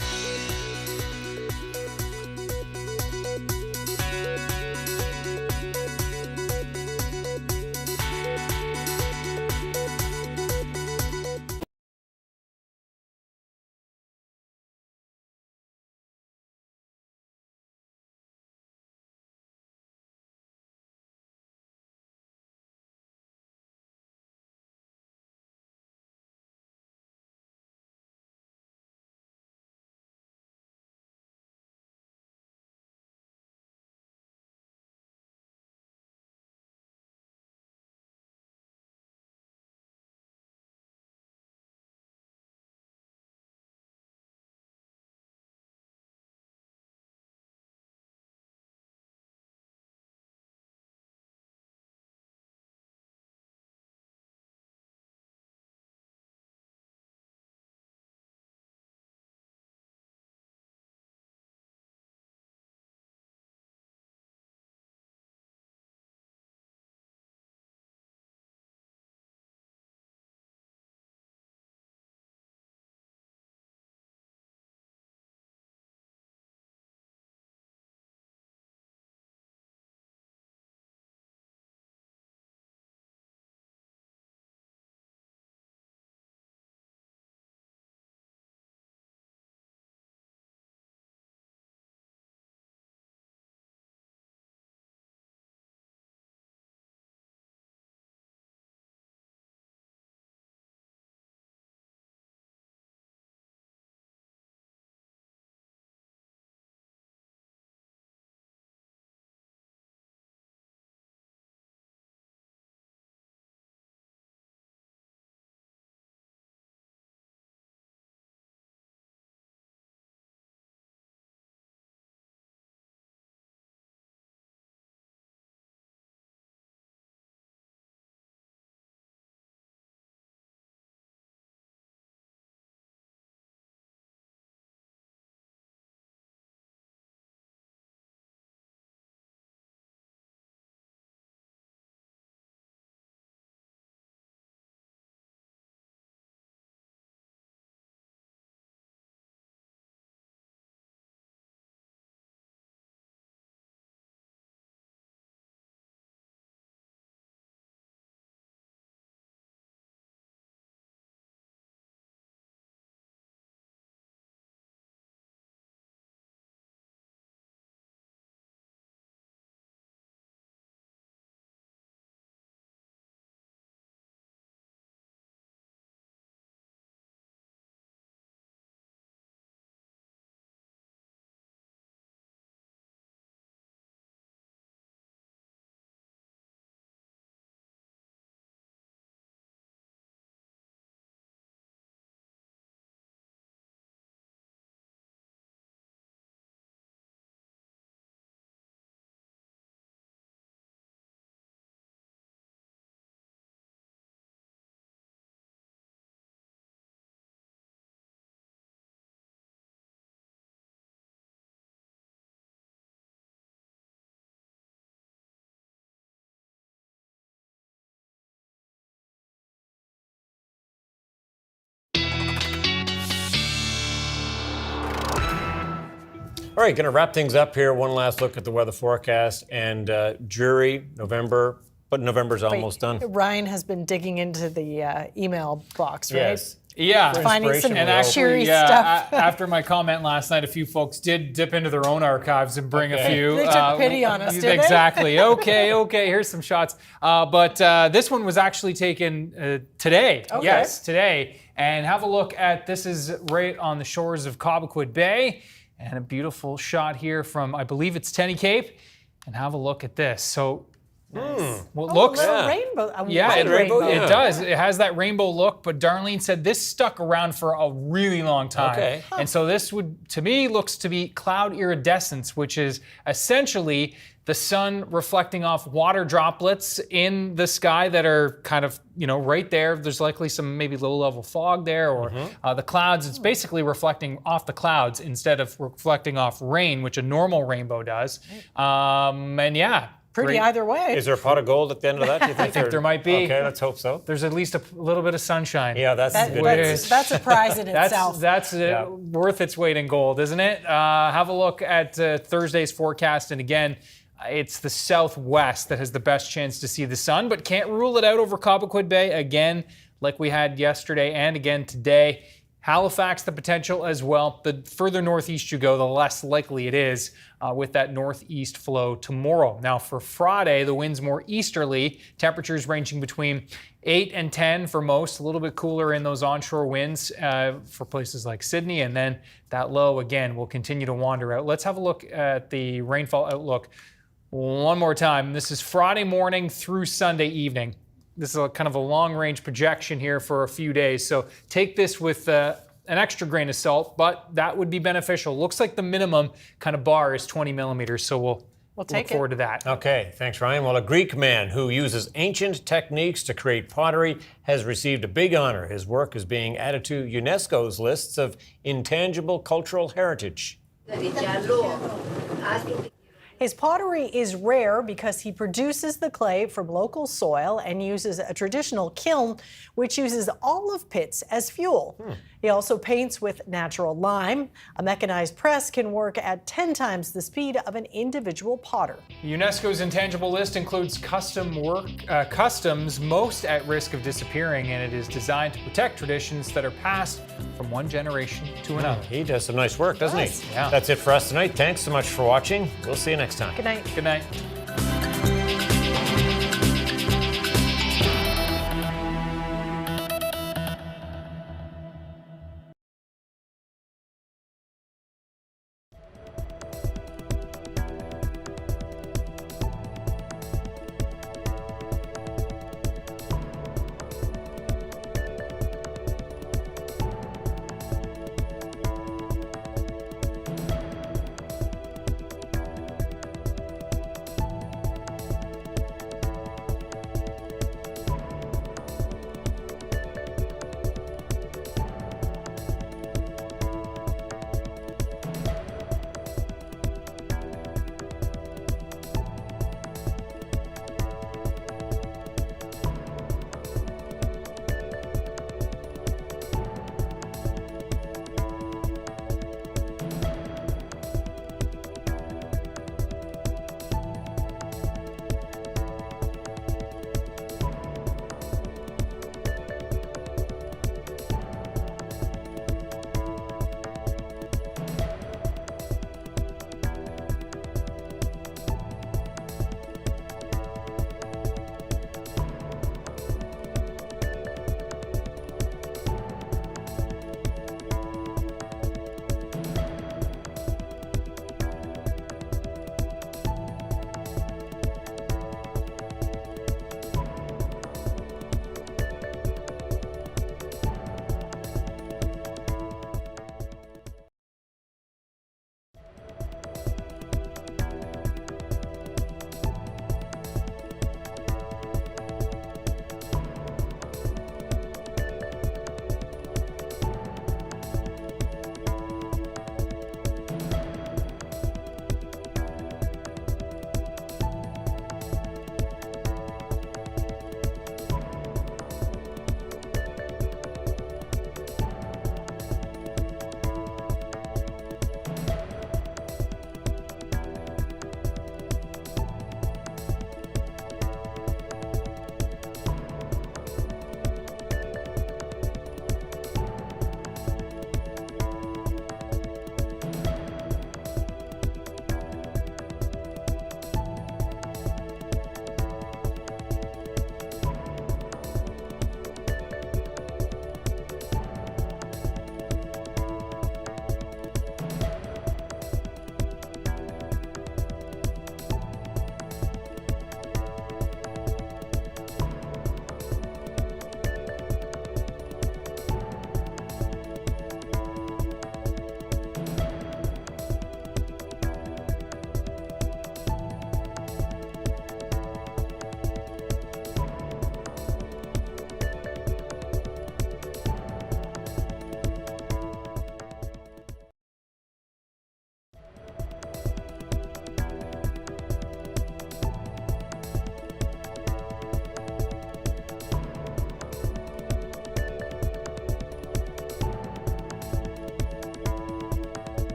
[SPEAKER 3] All right, going to wrap things up here. One last look at the weather forecast and jury, November, but November's almost done.
[SPEAKER 2] Ryan has been digging into the email box, right?
[SPEAKER 3] Yes.
[SPEAKER 4] Yeah,
[SPEAKER 2] finding some
[SPEAKER 4] and
[SPEAKER 2] cheery
[SPEAKER 4] actually,
[SPEAKER 2] stuff.
[SPEAKER 4] after my comment last night, a few folks did dip into their own archives and bring a few.
[SPEAKER 2] They took pity on us, did
[SPEAKER 4] exactly. Okay, here's some shots. But this one was actually taken today.
[SPEAKER 2] Okay.
[SPEAKER 4] Yes, today. And have a look at, this is right on the shores of Cobequid Bay. And a beautiful shot here from, I believe it's Tenny Cape. And have a look at this. So, looks
[SPEAKER 2] a little rainbow. A
[SPEAKER 4] yeah,
[SPEAKER 2] white rainbow.
[SPEAKER 4] it does. It has that rainbow look, but Darlene said this stuck around for a really long time.
[SPEAKER 3] Okay.
[SPEAKER 4] And so this would, to me, looks to be cloud iridescence, which is essentially the sun reflecting off water droplets in the sky that are kind of, right there. There's likely some maybe low-level fog there, or the clouds. It's basically reflecting off the clouds instead of reflecting off rain, which a normal rainbow does. And yeah.
[SPEAKER 2] Pretty either way.
[SPEAKER 3] Is there a pot of gold at the end of that, do you think?
[SPEAKER 4] I think there might be.
[SPEAKER 3] Okay, let's hope so.
[SPEAKER 4] There's at least a little bit of sunshine.
[SPEAKER 3] Yeah, that's good.
[SPEAKER 2] That's a prize in itself.
[SPEAKER 4] That's worth its weight in gold, isn't it? Have a look at Thursday's forecast. And again, it's the southwest that has the best chance to see the sun, but can't rule it out over Cobequid Bay. Again, like we had yesterday and again today. Halifax, the potential as well. The further northeast you go, the less likely it is with that northeast flow tomorrow. Now for Friday, the wind's more easterly, temperatures ranging between 8 and 10 for most, a little bit cooler in those onshore winds for places like Sydney, and then that low again will continue to wander out. Let's have a look at the rainfall outlook one more time. This is Friday morning through Sunday evening. This is a kind of a long-range projection here for a few days, so take this with an extra grain of salt, but that would be beneficial. Looks like the minimum kind of bar is 20 millimeters, so we'll look forward to that.
[SPEAKER 3] Okay, thanks, Ryan. Well, a Greek man who uses ancient techniques to create pottery has received a big honor. His work is being added to UNESCO's lists of intangible cultural heritage.
[SPEAKER 2] His pottery is rare because he produces the clay from local soil and uses a traditional kiln, which uses olive pits as fuel. He also paints with natural lime. A mechanized press can work at 10 times the speed of an individual potter.
[SPEAKER 4] UNESCO's intangible list includes customs most at risk of disappearing, and it is designed to protect traditions that are passed from one generation to another.
[SPEAKER 3] He does some nice work, doesn't he?
[SPEAKER 4] Yeah.
[SPEAKER 3] That's it for us tonight. Thanks so much for watching. We'll see you next time.
[SPEAKER 2] Good night.
[SPEAKER 4] Good night.